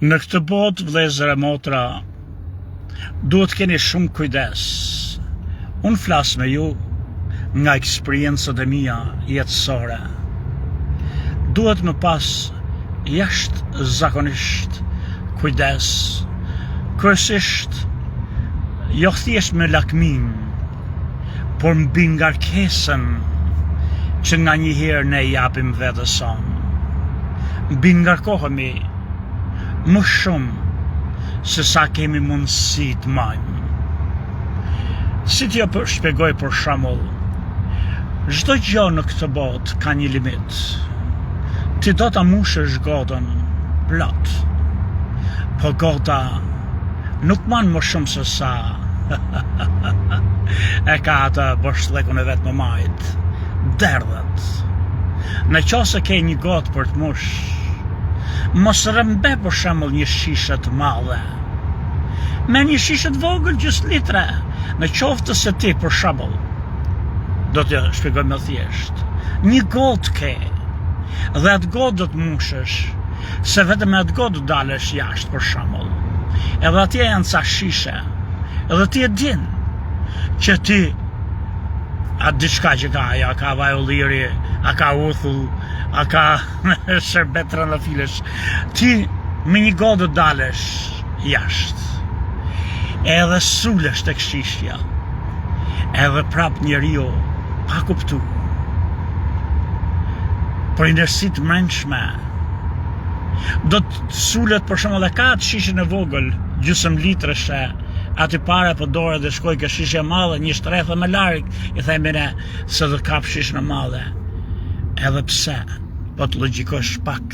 Në këtë botë, vëllezër e motra, duhet keni shumë kujdes. Unë flas me ju nga eksperiencët e mia jetësore. Duhet me pas jashtë zakonisht kujdes, kryesisht jo thjesht me lakmin, por mbi ngarkesën që nga njëherë ne japim vetes sonë. Mbi ngarkohemi më shumë se sa kemi mundësi të majmë. Si t'ja shpjegoj për shembull, çdo gjë në këtë botë ka një limit. Ti do ta mushësh gotën plot, po gota nuk man më shumë se sa e ka atë bashkëllekun e vetë më majt, derdhet. Në qoftë se ke një gotë për të mush, mos rëmbe për shembull një shishe të madhe. Me një shishe të vogël gjysmë litre, në qoftë se ti për shembull, do t'ja shpjegoj më thjesht, një gotë ke, dhe atë gotë do të mushësh, se vetëm me atë gotë do dalesh jashtë për shembull. Edhe atje janë ca shishe, edhe ti e din që ti atë diçka që ka, ja ka vaj ulliri, a ka uthull, a ka shërbet rëndafilesh, ti me një gotë do dalesh jashtë. Edhe sulesh tek shishja, edhe prap njeriu pa kuptu, për inerësit mrenshme, do të sulet për shembull e ka atë shishën e vogël, gjysmë litreshe, aty pare për dore dhe shkoj ke shishja madhe, një shtrethë me larg, i themi ne se do kap shishën e madhe. Edhe pse, po të logjikosh pak,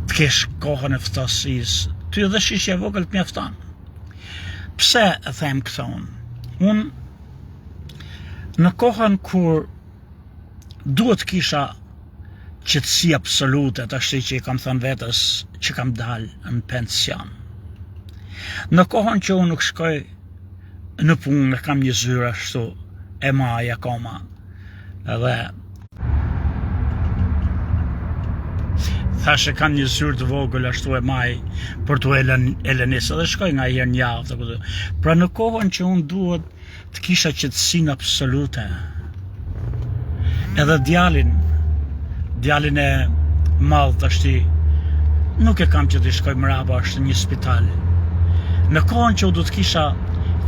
të kesh kohën e ftohësisë, ty edhe shishja e vogël të mjafton. Pse e them këtë unë? Unë në kohën kur duhet kisha qetësi absolute, tash që i kam thënë vetes që kam dalë në pension. Në kohën që unë nuk shkoj në punë, kam një zyrë ashtu e maj akoma, edhe thashe kam një zyrë të vogël ashtu e maj për të elenisë, edhe shkoj nga herë një javë. Pra në kohën që unë duhet të kisha qetësinë absolute, edhe djalin e madh tashti, nuk e kam që të shkoj mrapa, është një spital. Në kohën që u du të kisha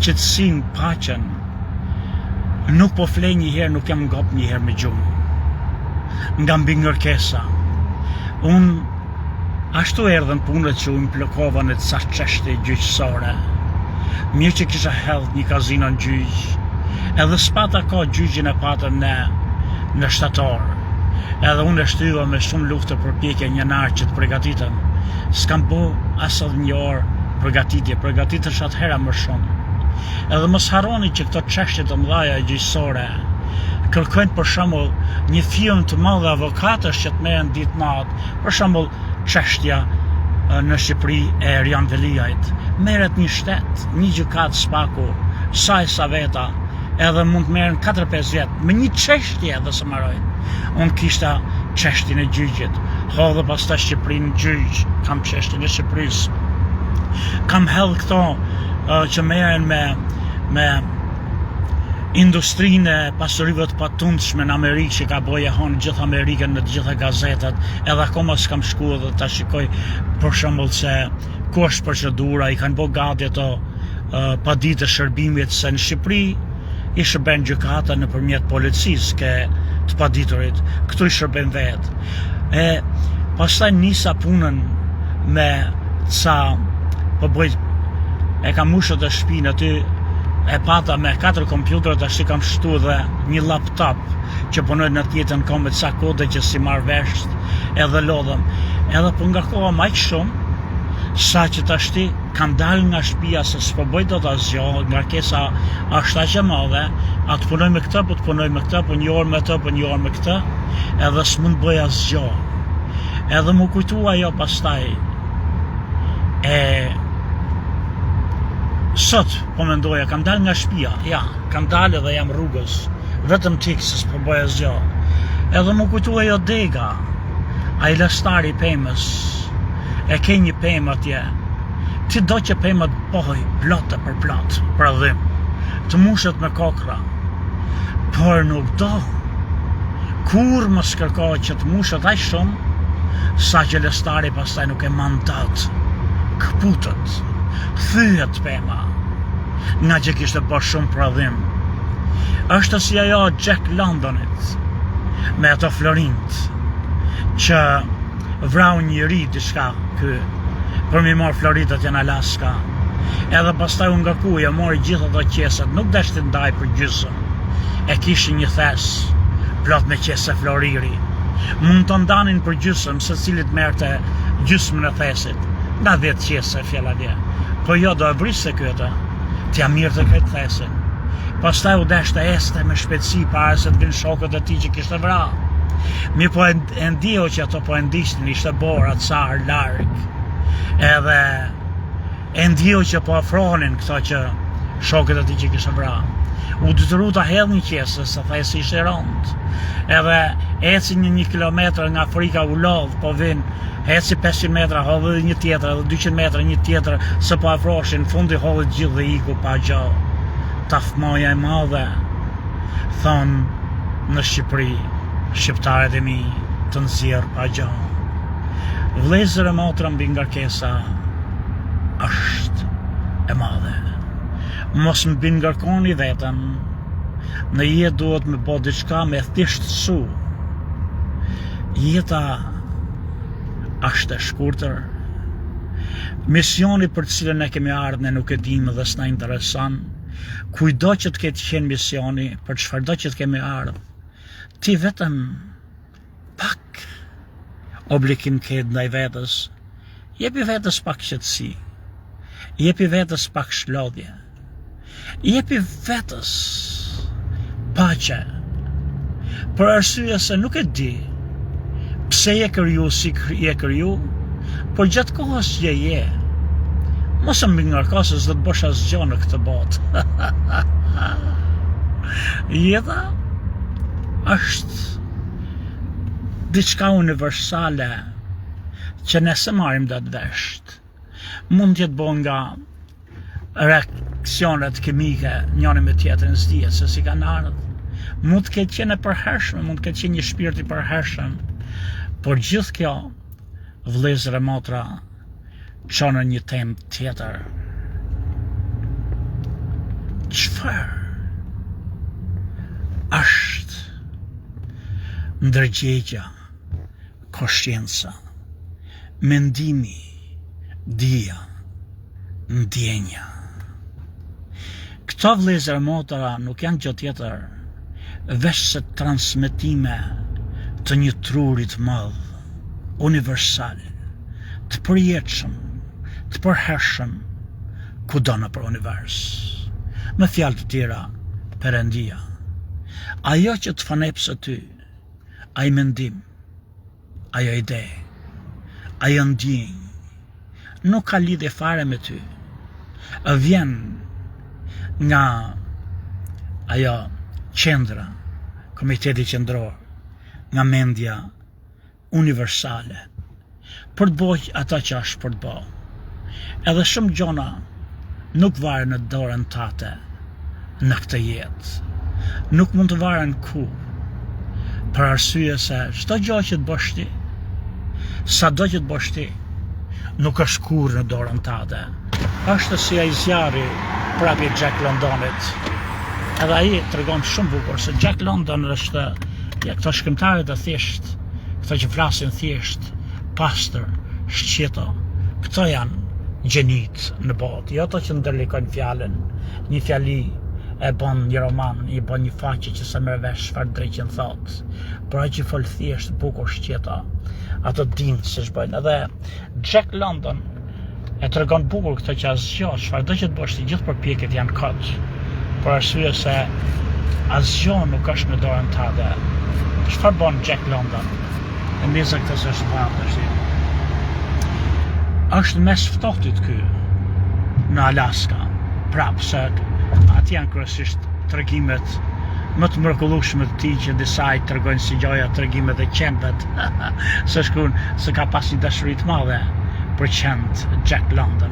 qetësinë, paqen, nuk po flej një herë, nuk jam ngop një herë me gjumë, nga mbi ngërkesa. Unë ashtu erdhen punët që u implokova në ca çështje gjyqësore. Mirë që kisha hedh një kazino në gjyq, edhe s'pata ka gjyqin e patën në shtator. Edhe unë e shtyva me shumë luftë përpjekje një narë që të përgatitem. S'kam bo as edhe një orë përgatitesh atëhera më shumë. Edhe mos harroni që këto çështje të mëdha gjyqësore kërkojnë për shembull një firmë të madhe avokatësh që të merren ditë natë. Për shembull çështja në Shqipëri e Erian Veliajt, merret një shtet, një gjykatë spaku, sa veta, edhe mund të merren 4-5 vjet me një çështje edhe së mbarojnë. Unë kishta çështjen e gjyqit, hodha pastaj Shqipërinë në gjyq, kam çështjen e Shqipërisë. Kam hedh këto që merren me industrinë e pasurive të patundshme në Amerikë, që ka boja në gjithë Amerikën, në të gjitha gazetat, edhe akoma s'kam shku edhe ta shikoj për shembull se ku është procedura, i kanë bo gati ato paditë të shërbimit, se në Shqipëri i shërben gjykata nëpërmjet policisë ke të paditurit, këtu i shërben vetë. Pastaj nisa punën me ca po bëj, e kam mushët e shtëpinë aty, e pata me 4 kompjuterët, ashtu kam shtu dhe një laptop që punoj në tjetën kom me ca kode që si marr vesh, edhe lodhem. Edhe po ngarkova më shumë, sa që tashti kam dalë nga shtëpia se s'po bëj dot asgjë, ngarkesa është aq e madhe, atë punoj me këtë, po të punoj me këtë, po një orë me këtë, po një orë me këtë, edhe s'mund bëj asgjë. Edhe më kujtua ajo pastaj. Sot po mendoja, kam dalë nga shtëpia, ja, kam dalë dhe jam rrugës, vetëm tik se s'po bëj asgjë. Edhe më kujtua ajo dega, ai lastari i pemës, e ke një pemë atje, ti do që pemë të bëhoj plotë për plotë, për adhim, të mushet me kokra, por nuk do, kur më skërkoj që të mushet aq shumë, sa që lestari pastaj nuk e mandat, këputët, thyet pema, nga që kishte bërë shumë për adhim. Është si ajo Jack Londonit, me ato Florint, që vrau njëri diçka ky, për mi marë Floridët janë Alaska, edhe pastaj unë nga kuja mori gjithë ato qeset, nuk deshti ndaj për gjysëm, e kishin një thes, plot me qese floriri, mund të ndanin për gjysëm, se cilit merte gjysmën e thesit, nga 10 qese fjalla dje, po jo do e briste këtë, t'ja mirë të këtë thesin, pastaj u deshte este me shpejtësi para se të vinë shokët e ti që kishte vra. Mi po e ndiho që ato po e ndisnin, ishte bora, car, larg, edhe e ndiho që po afronin këto që shokët e ti që kishte vra. U detyru ta hedh një qese, se thesi ishte rond, edhe eci një kilometër nga Afrika u lodh, po vinë, eci 500 metra, hodhë një tjetër, edhe 200 metra një tjetër, se po afroshin, fundi hodhë gjithë dhe iku pa gjo. Tafmoja e madhe, thonë në Shqipëri, shqiptarët e mi të nëzirë pa gjo. Vlezër e motra mbi ngarkesa është e madhe. Mos mbi ngarkoni vetën, në jetë duhet me bo diçka me thjesht su. Jeta është e shkurtër. Misioni për cilën e kemi ardhur ne nuk e dimë dhe s'na intereson. Kujdo që të ketë qenë misioni, për çfarëdo që të kemi ardhur, ti vetëm pak obligim ke ndaj vetës, jepi vetës pak qetësi, jepi vetës pak shlodhje, jepi vetës paqe, për arsye se nuk e di pse je kriju si je kriju, por gjatë kohës që je, mos e mbi ngarkosës dhe të bësh asgjë në këtë botë. Jeta është diçka universale që nëse marrim dhe të vesht, mund t'jetë bo nga reakcionet kimike njëri me tjetrin s'dihet se si kanë ardhur. Mund të ketë qenë e përhershme, mund të ketë qenë një shpirt i përhershëm, por gjithë kjo, vëllezër e motra, qonë një temë tjetër. Çfarë është ndërgjegja, koscienca, mendimi, dija, ndjenja? Këto vëllezër e motra nuk janë gjë tjetër veç se transmetime të një trurit madh, universal, të përjetshëm, të përhershëm, kudo nëpër univers. Me fjalë të tjera, Perëndia. Ajo që të fanepse ty, ai mendim, ajo ide, ajo ndjenjë, nuk ka lidhje fare me ty. Vjen nga ajo qendra, komiteti qendror, nga mendja universale, për të bojë ata që është për të bojë. Edhe shumë gjona nuk varen në dorën tate në këtë jetë. Nuk mund të varen ku, për arsye se çdo gjë që të bësh ti, sado që të bësh ti, nuk është kurrë në dorën tate. Është si ai zjarri prapë Jack Londonit. Edhe ai tregon shumë bukur se Jack London është këto shkrimtarët e thjesht, këto që flasin thjesht, pastër, shqeto, këto janë gjenit në botë, jo ato që ndërlikojnë fjalën, një fjali e bën një roman, i bën një faqe që se merr vesh çfarë drejtën thot, por ai që fol thjesht, bukur, shqeto, ato dinë se ç'bëjnë. Edhe Jack London e tregon bukur këtë që asgjë, çfarëdo që të bësh, gjithë përpjekjet janë kot, për arsye se asgjë nuk është në dorën tënde. Çfarë bën Jack London? E mbizë këtë se është vërtet. Është mes ftohtit ky në Alaska, prapë se aty janë kryesisht tregimet më të mrekullueshme të tij që disa i tregojnë si gjoja tregimet e qenvet, se shkruan se ka pas një dashuri të madhe Jack London.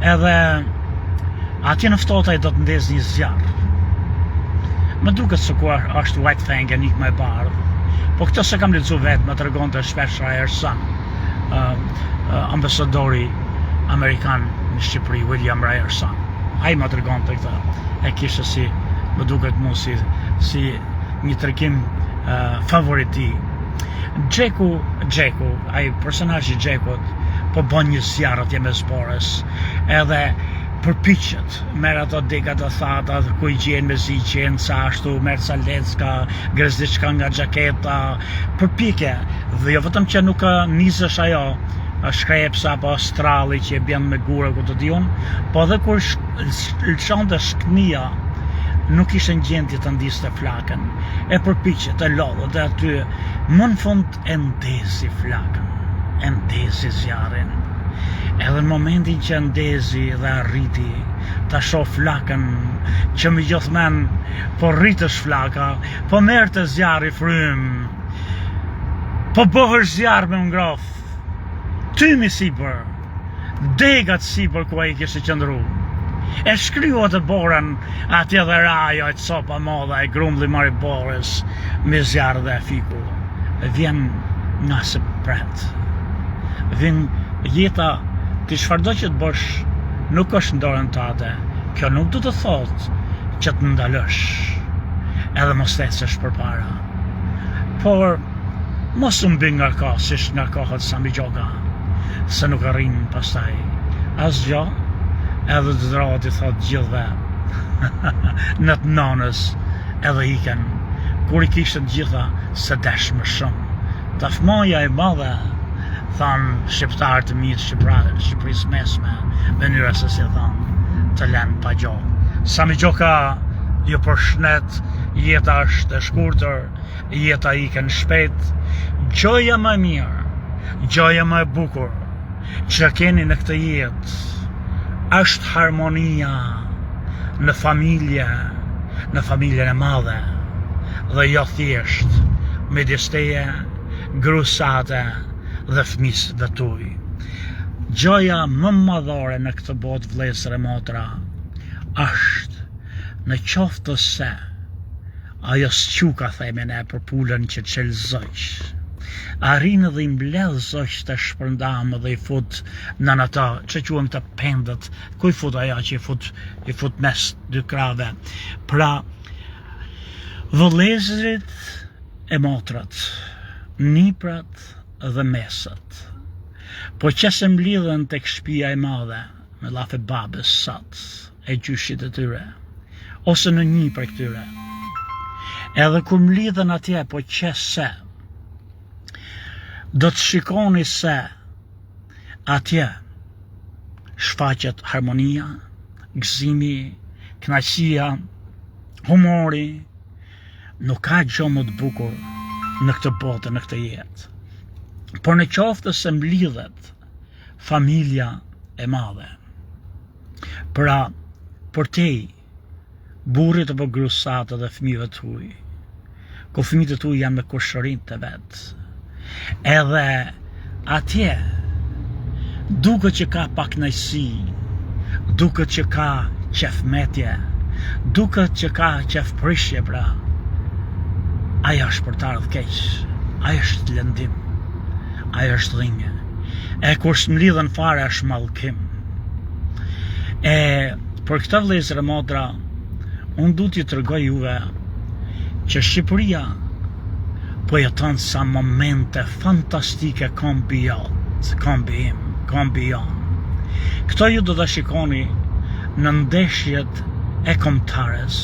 Edhe atje në ftohtë ai do të ndez një zjarr. Më duket se ku është White Fang enigma e bardhë. Po këtë se kam lexuar vetë, më tregonte shpesh Ryerson, ambasadori amerikan në Shqipëri, William Ryerson. Ai më tregonte këtë. E kishte si, më duket mu si një tregim favoriti. Gjeku, ai personazhi i Gjekut, po bën një zjarr atje mes borës, edhe përpiqet, merr ato degat të thata, ku i gjen me zi qenë sa ashtu, merr sa lecka, grez diçka nga xhaketa, përpike, dhe jo vetëm që nuk nisesh ajo, shkrepsa apo stralli që e bjen me gura ku të diun, po edhe kur lëshonte shknia, nuk ishte në gjendje të ndiste flakën, e përpiqet, e lodhë, dhe aty, më në fund e ndezi flakën, e ndezi zjarrin. Edhe në momentin që ndezi dhe arriti ta shoh flakën që me gjithmen po rritësh flaka, po merrte zjarri frym, po bëhesh zjarr me ngrof, tymi sipër, degat sipër ku ai kishte qëndru. E shkrua të borën atje dhe rajo e copa modha e grumbli mari borës me zjarr dhe fiku. Vjen nga se pret. Vjen jeta ti çfarëdo që të bësh nuk është në dorën tënde. Kjo nuk do të thotë që të ndalosh edhe mos ecësh përpara. Por mos u mbi nga kohë, siç nga kohët Sami Gjoka, se nuk arrin pastaj asgjë, edhe të drohet i thotë gjithve në të nonës edhe iken, kur i kishte të gjitha se desh më shumë. Tafmoja e madhe, thanë shqiptarë të mirë Shqipërisë mesme, mënyra se si thanë, të lenë pa gjohë. Sami Gjoka ju përshnet, jeta është e shkurtër, jeta iken shpejt, gjoja më mirë, gjoja më e bukur që keni në këtë jetë, është harmonia në familjen e madhe, dhe jo thjesht midis teje, grusate dhe fëmisë dhe tuj. Gjoja më madhore në këtë botë, vëllezër e motra, është në qoftë se ajo s'quka themi ne për pulën që qelëzojsh, arrinë dhe i mbledh zoq të shpërndam dhe i fut në ata që quhem të pendët, ku i fut aja që i fut mes dy krave. Pra, vëllezërit e motrat, niprat dhe mesat, po që se mblidhen tek shtëpia e madhe, me llafe babës sot, e gjyshit e tyre, ose në një për këtyre, edhe kur mblidhen atje, po që se, do të shikoni se atje shfaqet harmonia, gëzimi, kënaqësia, humori, nuk ka gjë më të bukur në këtë botë, në këtë jetë. Por në qoftë se mblidhet familja e madhe, pra për te, burrit apo gruasatë dhe fëmijëve tuaj, ku fëmijët e tuaj janë me kushërinë të vet, edhe atje duket që ka pak kënaqësi, duket që ka qefmetje, duket që ka qefprishje, pra ajo është për të ardhur keq, ajo është lëndim, ajo është dhimbje. E kur s'mlidhen fare është mallkim. E për këtë, vëllezër e motra, unë du t'ju tregoj juve që Shqipëria po jeton sa momente fantastike kombion. Këto ju do të shikoni në ndeshjet e kombëtares.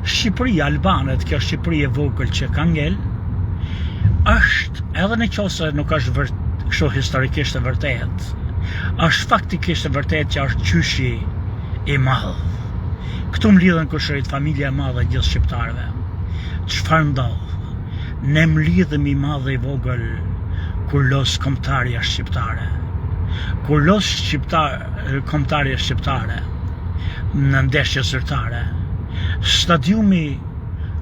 Shqipëria, Albanet, kjo Shqipëri e vogël që ka ngel, është, edhe në qoftë nuk është kështu historikisht e vërtet, është faktikisht e vërtet që është qyshi i madh. Këtu mlidhen kushërit, familja e madhe e gjithë shqiptarëve. Çfarë ndodh? Ne mlidhemi i madh dhe i vogël kur los kombëtarja shqiptare. Kur los kombëtarja shqiptare në ndeshje zyrtare, stadiumi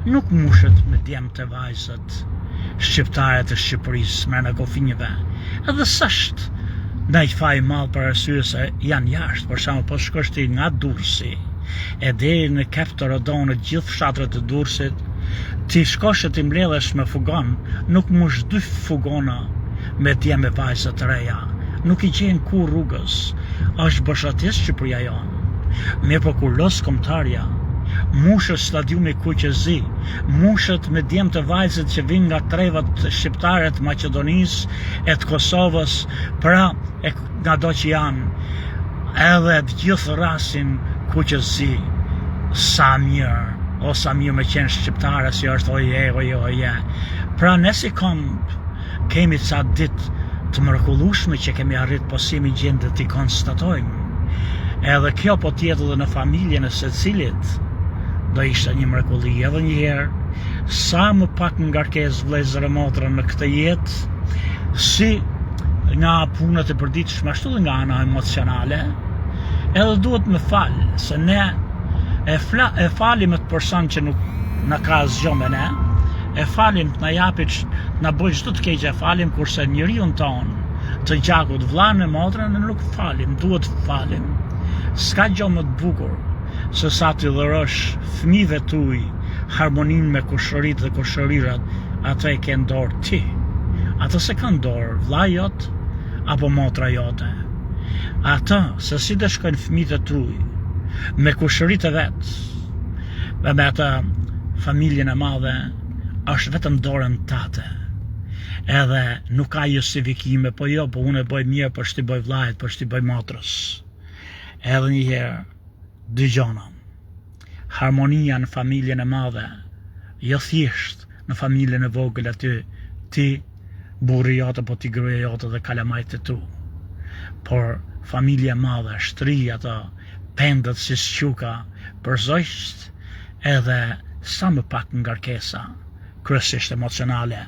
nuk mushet me djemtë e vajzat shqiptare të Shqipërisë me në gofinjëve, edhe s'është ndaj faj malë për arsye se janë jashtë, për shembull po shkosh ti nga Durrësi e deri në Kep të Rodonit, gjithë fshatrët të Durrësit, ti shkosh e ti mbledhesh me fugon, nuk mush 2 fugona me dje me vajza të reja, nuk i gjen kur rrugës, është bëshatis Shqipëria jonë. Mirë po kur los kombëtarja, mushët stadiumi Kuqezi, mushët me djem të vajzët që vinë nga trevat shqiptare të Maqedonisë e të Kosovës, pra nga do që janë, edhe të gjithë rasin Kuqezi, sa mirë me qenë shqiptare si është oje. Pra ne si kemi ca ditë të mrekullueshme që kemi arrit, po si mi gjendë t'i konstatojmë. Edhe kjo po tjetë dhe në familjen e secilit, do ishte një mrekulli. Edhe një herë, sa më pak ngarkesë vëllezër e motra në këtë jetë, si nga punët e përditshme ashtu dhe nga ana emocionale, edhe duhet me falë, se ne e falim atë person që nuk na ka asgjë me ne, e falim të na japi të na bëjë çdo të keq, e falim, kurse njeriu ton të gjakut, vllain e motrën, ne nuk falim, duhet falim. S'ka gjë më të bukur se sa të dhërosh fëmijëve tuaj harmoninë me kushëritë dhe kushërirat, atë e ke në dorë ti. Atë se ka në dorë vllai jot apo motra jote. Atë se si të shkojnë fëmijët e tuaj me kushëritë vet, me atë familjen e madhe, është vetëm dorën tate. Edhe nuk ka justifikime, po unë e bëj mirë për shti bëj vllajt, për shti bëj motrës. Edhe një herë, dy gjona. Harmonia në familjen e madhe, jo thjesht në familjen e vogël aty, ti, burri jote, po ti gruaja jote dhe kalamajt e tu. Por familja e madhe, shtri ato, pendët si s'quka, përzojsht, edhe sa më pak ngarkesa, kryesisht emocionale,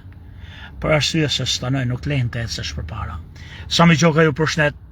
për arsye se stanoj nuk lejnë të ecesh përpara. Sa më gjoka ju përshnet.